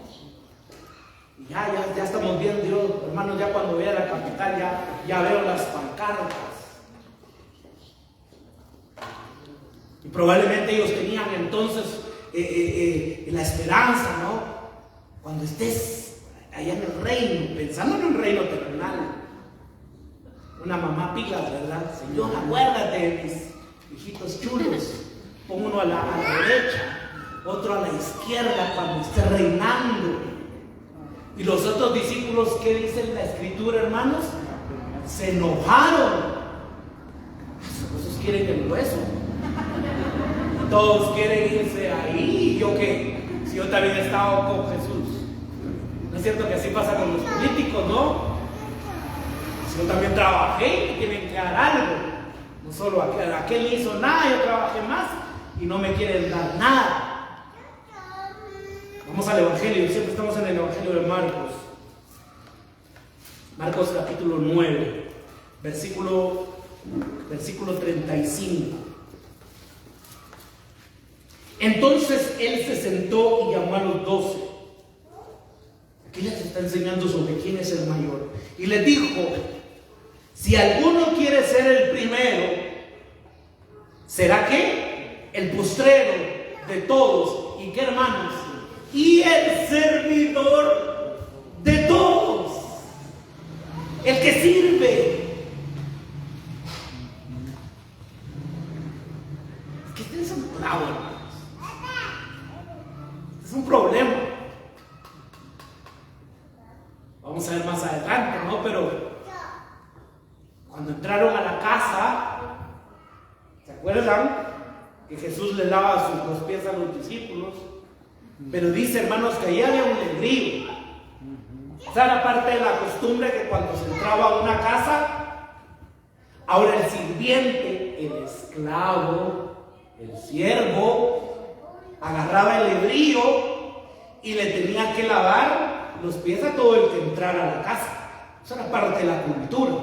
Y ya estamos viendo, yo, hermanos, ya cuando vea la capital, ya veo las pancartas. Y probablemente ellos tenían entonces la esperanza, ¿no? Cuando estés allá en el reino, pensando en un reino terrenal, una mamá pila, ¿verdad? Señor, acuérdate de mis hijitos chulos. Pon uno a la derecha, otro a la izquierda cuando esté reinando. Y los otros discípulos, ¿qué dice la escritura, hermanos? Se enojaron. Esos quieren el hueso. Todos quieren irse ahí. ¿Y yo qué? Si yo también he estado con Jesús. ¿No es cierto que así pasa con los políticos, no? Si yo también trabajé, tienen que dar algo. No solo aquel hizo nada, yo trabajé más y no me quieren dar nada. Vamos al Evangelio, siempre estamos en el Evangelio de Marcos. Marcos capítulo 9, versículo 35. Entonces él se sentó y llamó a los 12. Aquí les está enseñando sobre quién es el mayor. Y les dijo: si alguno quiere ser el primero, ¿será qué? El postrero de todos. ¿Y qué, hermanos? Y el servidor de todos. El que sirve. Es que este es un clavo, hermanos. Es un problema. Vamos a ver más adelante, ¿no? Pero cuando entraron a la casa, ¿se acuerdan? que Jesús le lava los pies a los discípulos, pero dice, hermanos, que ahí había un lebrío. Esa era parte de la costumbre, que cuando se entraba a una casa, ahora el sirviente, el esclavo, el siervo, agarraba el lebrío y le tenía que lavar los pies a todo el que entrara a la casa. Eso era parte de la cultura.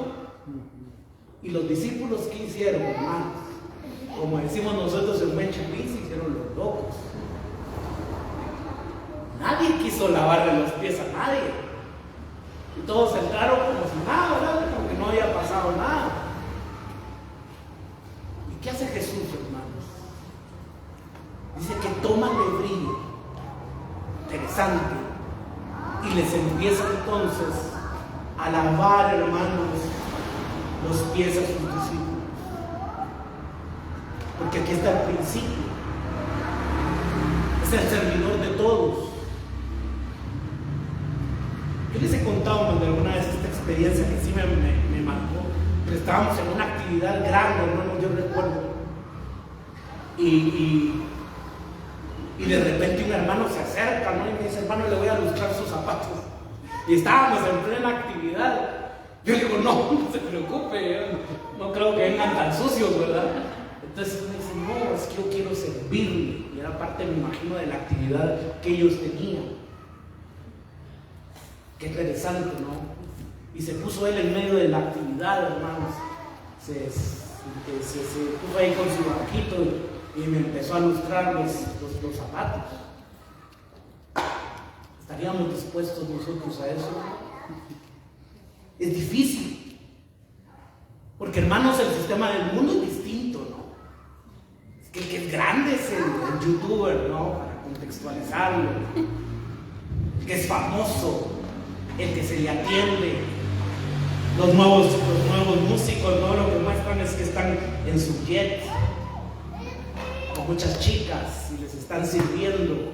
Y los discípulos, ¿qué hicieron, hermanos? Como decimos nosotros en Menchipí, se hicieron los locos. Nadie quiso lavarle los pies a nadie. Y todos entraron como si nada, ¿verdad? Como que no había pasado nada. ¿Y qué hace Jesús, hermanos? Dice que toma el lebrío, interesante, y les empieza entonces a lavar, hermanos, los pies a sus discípulos. Porque aquí está el principio. Es el servidor de todos. Yo les he contado alguna vez esta experiencia que sí me marcó. Pero estábamos en una actividad grande, hermanos, yo recuerdo. Y de repente un hermano se acerca, ¿no? Y me dice, hermano, le voy a lustrar sus zapatos. Y estábamos en plena actividad. Yo digo, no se preocupe, no creo que vengan tan sucios, ¿verdad? Entonces me dice, no, es que yo quiero servirle. Y era parte, me imagino, de la actividad que ellos tenían. Qué interesante, ¿no? Y se puso él en medio de la actividad, hermanos. Se puso ahí con su barquito y me empezó a lustrar los zapatos. ¿Estaríamos dispuestos nosotros a eso? Es difícil. Porque, hermanos, el sistema del mundo es distinto, ¿no? Es que el que es grande es el youtuber, ¿no? Para contextualizarlo. El que es famoso, el que se le atiende. Los nuevos músicos, ¿no? Lo que muestran es que están en su jet con muchas chicas y les están sirviendo.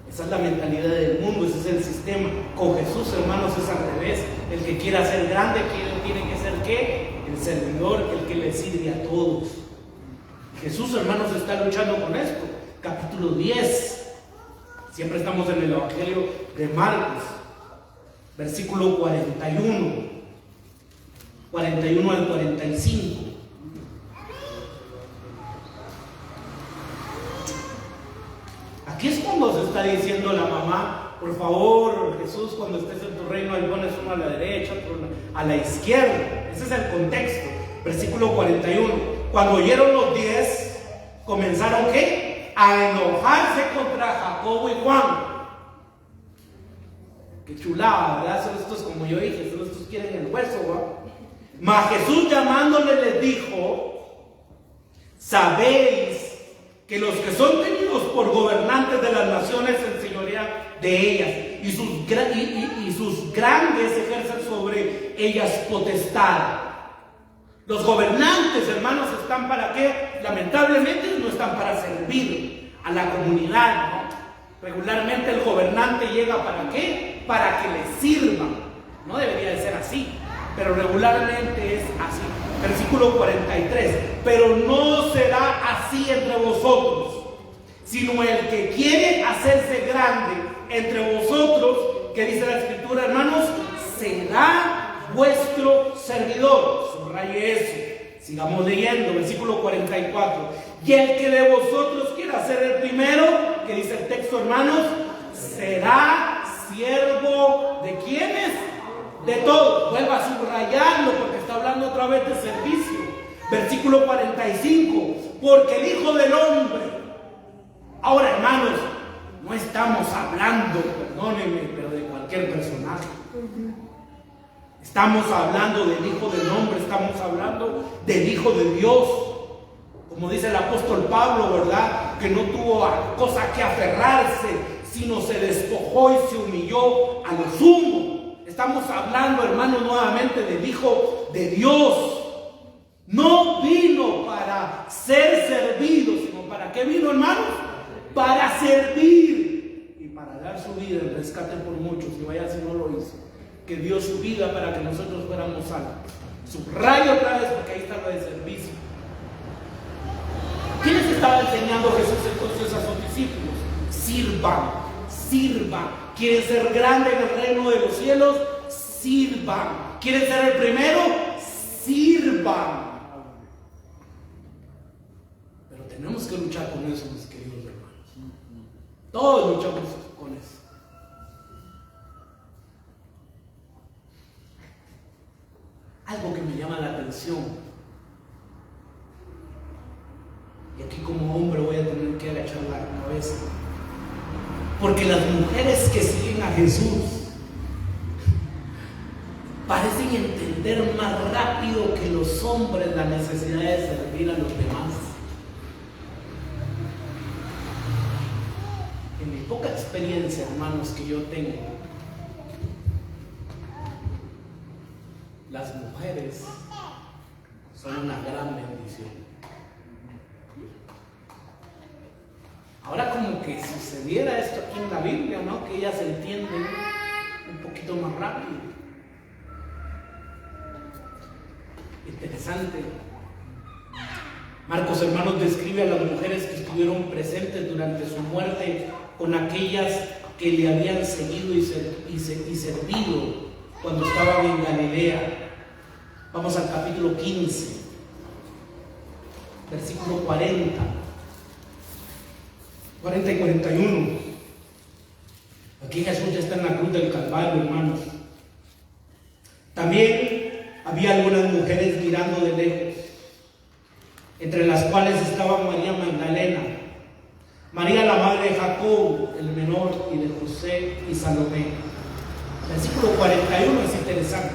Esa es la mentalidad del mundo, ese es el sistema. Con Jesús, hermanos, es al revés. El que quiera ser grande, tiene que ser ¿qué? El servidor, el que le sirve a todos. Jesús, hermanos, está luchando con esto. Capítulo 10. Siempre estamos en el Evangelio de Marcos. Versículo 41 al 45. Aquí es cuando se está diciendo la mamá, por favor, Jesús, cuando estés en tu reino, ahí pones uno a la derecha, otro a la izquierda. Ese es el contexto. Versículo 41. Cuando oyeron los 10, comenzaron ¿qué? A enojarse contra Jacobo y Juan. Qué chulada, ¿verdad? Son estos, como yo dije, son estos quieren el hueso, ¿va? Mas Jesús llamándole les dijo, sabéis que los que son tenidos por gobernantes de las naciones se enseñorean de ellas y sus grandes ejercen sobre ellas potestad. Los gobernantes, hermanos, ¿están para qué? Lamentablemente no están para servir a la comunidad, ¿no? Regularmente el gobernante llega ¿para qué? Para que le sirvan. No debería de ser así, pero regularmente es así. Versículo 43. Pero no será así entre vosotros, sino el que quiere hacerse grande entre vosotros, que dice la Escritura, hermanos, será vuestro servidor. Subraye eso. Sigamos leyendo, versículo 44. Y el que de vosotros quiera ser el primero, que dice el texto, hermanos, será siervo de ¿quiénes? De todos. Vuelva a subrayarlo porque está hablando otra vez de servicio. Versículo 45. Porque el Hijo del Hombre. Ahora, hermanos, no estamos hablando, perdónenme, pero de cualquier personaje. Estamos hablando del Hijo del Hombre, estamos hablando del Hijo de Dios. Como dice el apóstol Pablo, ¿verdad? Que no tuvo cosa que aferrarse, sino se despojó y se humilló a lo sumo. Estamos hablando, hermanos, nuevamente del Hijo de Dios. No vino para ser servido, sino ¿para qué vino, hermanos? Para servir y para dar su vida en rescate por muchos. Y vaya si no lo hizo, que dio su vida para que nosotros fuéramos salvos. Subrayo otra vez porque ahí está lo de servicio. ¿Quiénes estaba enseñando Jesús entonces a sus discípulos? Sirvan, sirvan. ¿Quieren ser grandes en el reino de los cielos? Sirvan. ¿Quieren ser el primero? Sirvan. Pero tenemos que luchar con eso, mis queridos hermanos. Todos luchamos con eso. Algo que me llama la atención, y aquí como hombre voy a tener que agachar la cabeza, porque las mujeres que siguen a Jesús parecen entender más rápido que los hombres la necesidad de servir a los demás. En mi poca experiencia, hermanos, que yo tengo, las mujeres son una gran bendición. Ahora como que sucediera esto aquí en la Biblia, ¿no? Que ellas entienden un poquito más rápido. Interesante. Marcos, hermanos, describe a las mujeres que estuvieron presentes durante su muerte con aquellas que le habían seguido y servido cuando estaban en Galilea. Vamos al capítulo 15, versículo 40 y 41. Aquí Jesús ya está en la cruz del Calvario, hermanos. También había algunas mujeres mirando de lejos, entre las cuales estaban María Magdalena, María la madre de Jacob el menor y de José y Salomé. Versículo 41 es interesante.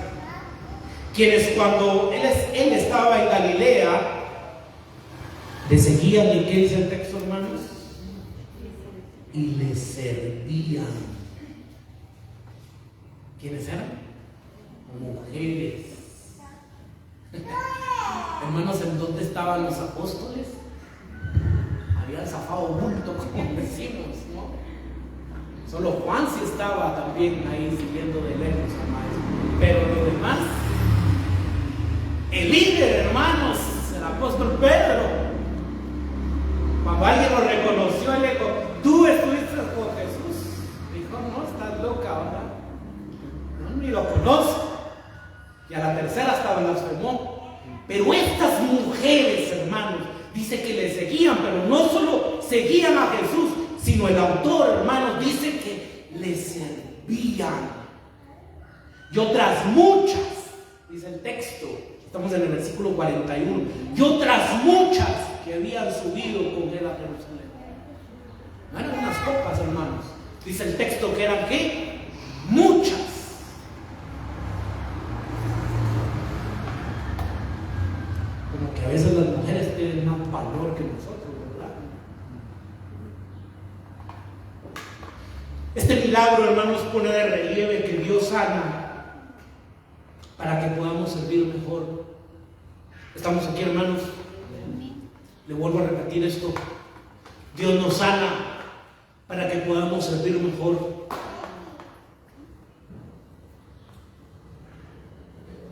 Quienes cuando él estaba en Galilea le seguían, ¿y qué dice el texto, hermanos? Y le servían. ¿Quiénes eran? Mujeres. Hermanos, ¿en dónde estaban los apóstoles? Habían zafado bulto, como decimos, ¿no? Solo Juan sí estaba también ahí siguiendo de lejos al maestro. Pero lo demás, el líder, hermanos, el apóstol Pedro, cuando alguien lo reconoció, él le dijo: ¿tú estuviste con Jesús? Dijo: no, estás loca, ¿verdad? No, ni lo conozco. Y a la tercera hasta blasfemó. Pero estas mujeres, hermanos, dice que le seguían, pero no solo seguían a Jesús, sino el autor, hermanos, dice que le servían. Y otras muchas, dice el texto, estamos en el versículo 41, y otras muchas que habían subido con él a Jerusalén. No eran unas pocas, hermanos. Dice el texto que eran, ¿qué? Muchas. Como que a veces las mujeres tienen más valor que nosotros, ¿verdad? Este milagro, hermanos, pone de relieve que Dios sana para que podamos servir mejor. Estamos aquí, hermanos. Le vuelvo a repetir esto. Dios nos sana para que podamos servir mejor.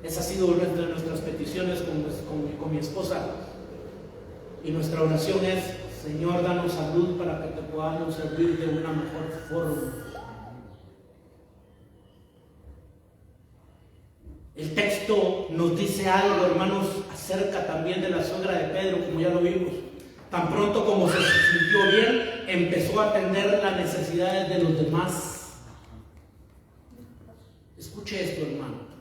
Esa ha sido una de nuestras peticiones con mi esposa. Y nuestra oración es: Señor, danos salud para que te podamos servir de una mejor forma. El texto nos dice algo, hermanos, acerca también de la suegra de Pedro, como ya lo vimos. Tan pronto como se sintió bien, empezó a atender las necesidades de los demás. Escuche esto, hermano.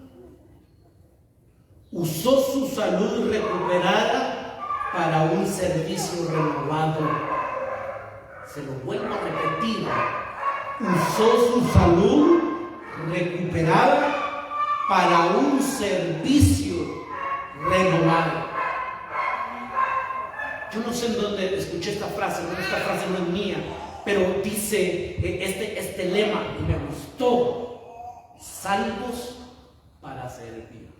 Usó su salud recuperada para un servicio renovado. Se lo vuelvo a repetir. Usó su salud recuperada para un servicio renovado. Yo no sé en dónde escuché esta frase, esta frase no es mía, pero dice este lema y me gustó: salvos para servir.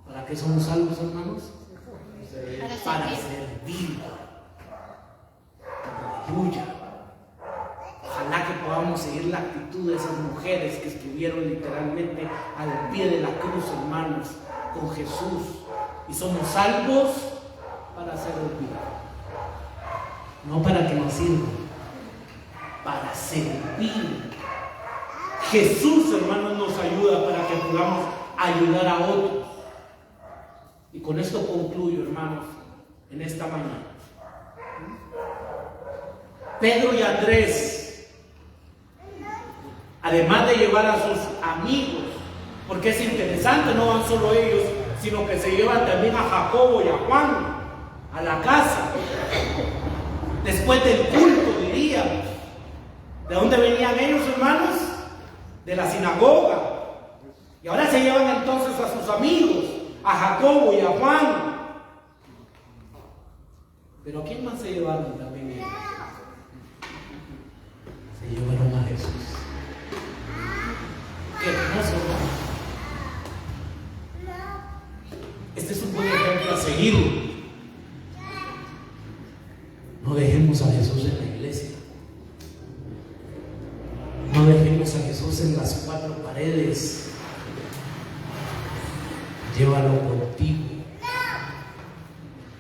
¿Para qué somos salvos, hermanos? Para servir. Aleluya. Ojalá que podamos seguir la actitud de esas mujeres que estuvieron literalmente al pie de la cruz, hermanos, con Jesús. Y somos salvos para servir. No para que nos sirva, para servir. Jesús, hermanos, nos ayuda para que podamos ayudar a otros. Y con esto concluyo, hermanos, en esta mañana. Pedro y Andrés, además de llevar a sus amigos, porque es interesante, no van solo ellos, sino que se llevan también a Jacobo y a Juan a la casa. Después del culto, diríamos. ¿De dónde venían ellos, hermanos? De la sinagoga. Y ahora se llevan entonces a sus amigos, a Jacobo y a Juan. Pero ¿a quién más se llevaron también ellos? Se llevaron a Jesús. Qué hermoso, hermano. Este es un buen ejemplo a seguir. No dejemos a Jesús en la iglesia. No dejemos a Jesús en las cuatro paredes. Llévalo contigo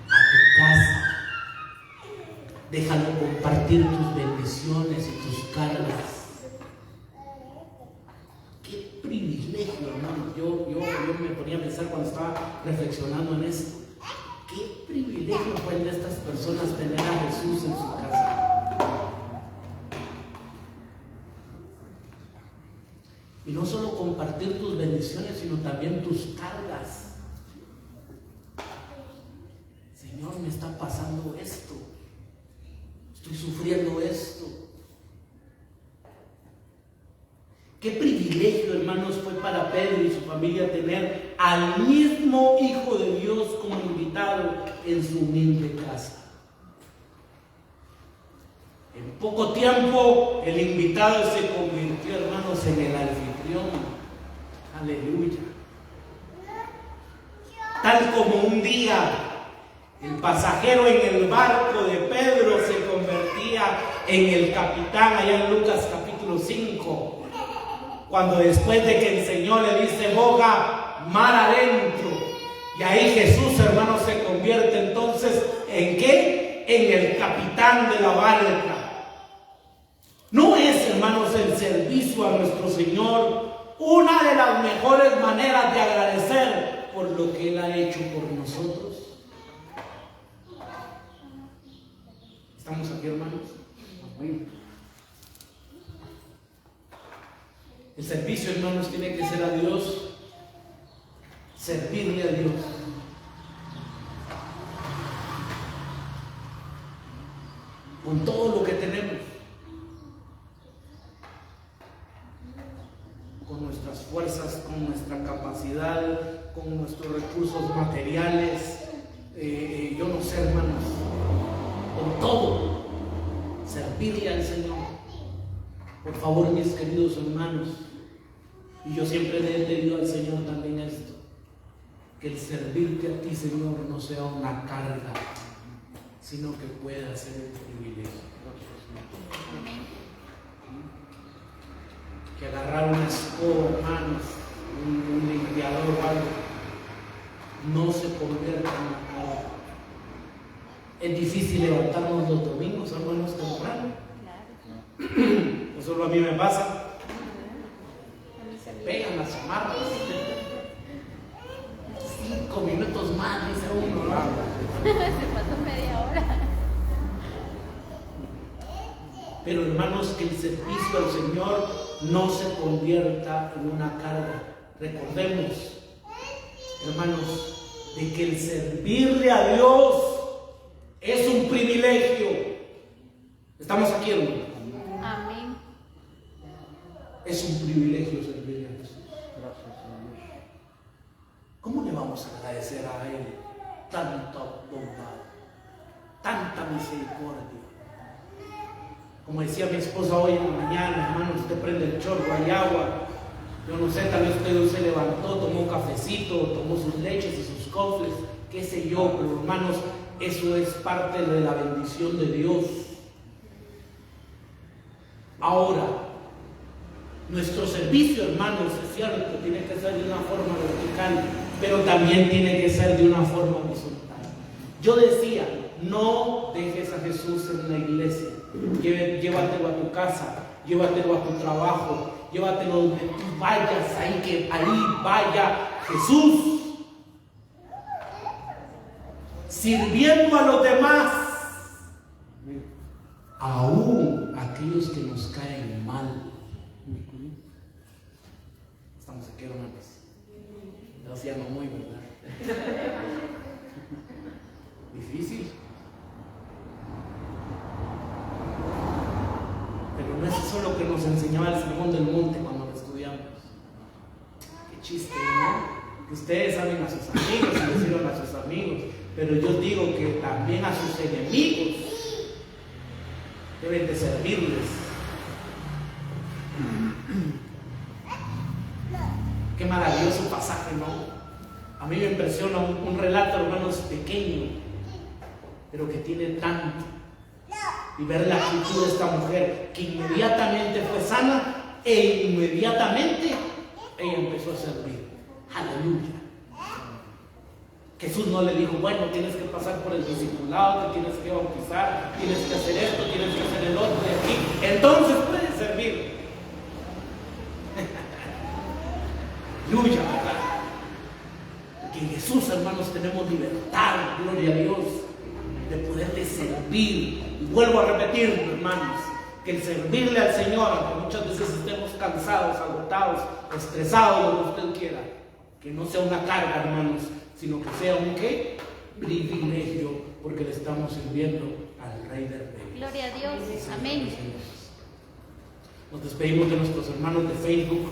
a tu casa. Déjalo compartir tus bendiciones y tus cargas. Qué privilegio, hermano. Yo me ponía a pensar cuando estaba reflexionando en esto. Qué privilegio fue el de estas personas tener a Jesús en su casa. Y no solo compartir tus bendiciones, sino también tus cargas. Señor, me está pasando esto. Estoy sufriendo esto. Qué privilegio, hermanos, fue para Pedro y su familia tener al mismo Hijo de Dios como invitado en su humilde casa. En poco tiempo el invitado se convirtió, hermanos, en el anfitrión. Aleluya. Tal como un día el pasajero en el barco de Pedro se convertía en el capitán, allá en Lucas capítulo 5. Cuando después de que el Señor le dice, boga mar adentro, y ahí Jesús, hermanos, se convierte entonces ¿en qué? En el capitán de la barca. ¿No es, hermanos, el servicio a nuestro Señor una de las mejores maneras de agradecer por lo que Él ha hecho por nosotros? ¿Estamos aquí, hermanos? El servicio, hermanos, tiene que ser a Dios, servirle a Dios. Con todo lo que tenemos, con nuestras fuerzas, con nuestra capacidad, con nuestros recursos materiales, yo no sé, hermanos, con todo, servirle al Señor. Por favor, mis queridos hermanos, y yo siempre le he pedido al Señor también esto, que el servirte a ti, Señor, no sea una carga, sino que pueda ser un privilegio. Que agarrar una escoba, hermanos, un limpiador o algo, no se convierta en una carga. Es difícil levantarnos los domingos, hermanos, temprano. Solo a mí me pasa. Se pegan las amarras. 5 minutos más, dice uno. Se pasó media hora. Pero, hermanos, que el servicio al Señor no se convierta en una carga. Recordemos, hermanos, de que el servirle a Dios es un privilegio. ¿Estamos aquí, hermanos? Amén. Es un privilegio servirle a Jesús. ¿Cómo le vamos a agradecer a Él tanta bondad, tanta misericordia? Como decía mi esposa hoy en la mañana, hermano, usted prende el chorro, hay agua. Yo no sé, tal vez usted hoy se levantó, tomó cafecito, tomó sus leches y sus cofres, qué sé yo, pero hermanos, eso es parte de la bendición de Dios. Ahora, nuestro servicio, hermanos, es cierto, tiene que ser de una forma vertical, pero también tiene que ser de una forma horizontal. Yo decía, no dejes a Jesús en la iglesia, llévatelo a tu casa, llévatelo a tu trabajo, llévatelo donde tú vayas, ahí que ahí vaya Jesús, sirviendo a los demás, aún aquellos que nos caen mal. Estamos aquí, hermanos. Gracias, no muy, ¿verdad? Difícil. Pero no es eso lo que nos enseñaba el Sermón del Monte cuando lo estudiamos. Qué chiste, ¿no? Que ustedes saben a sus amigos y les sirven a sus amigos, pero yo digo que también a sus enemigos deben de servirles. Qué maravilloso pasaje, ¿no? A mí me impresiona un relato, hermanos, pequeño, pero que tiene tanto. Y ver la actitud de esta mujer, que inmediatamente fue sana e inmediatamente ella empezó a servir. Aleluya. Jesús no le dijo, bueno, tienes que pasar por el discipulado, te tienes que bautizar, tienes que hacer esto, tienes que hacer el otro de aquí, entonces puedes servir. Aleluya, ¿verdad? Que en Jesús, hermanos, tenemos libertad, gloria a Dios, de poderle servir. Y vuelvo a repetir, hermanos, que el servirle al Señor, aunque muchas veces estemos cansados, agotados, estresados, lo que usted quiera, que no sea una carga, hermanos, sino que sea un ¿qué? Privilegio, porque le estamos sirviendo al Rey del Rey. Gloria a Dios. Amén. Nos despedimos de nuestros hermanos de Facebook.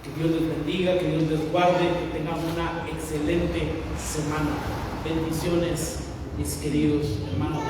Que Dios les bendiga, que Dios les guarde, que tengamos una excelente semana. Bendiciones, mis queridos hermanos.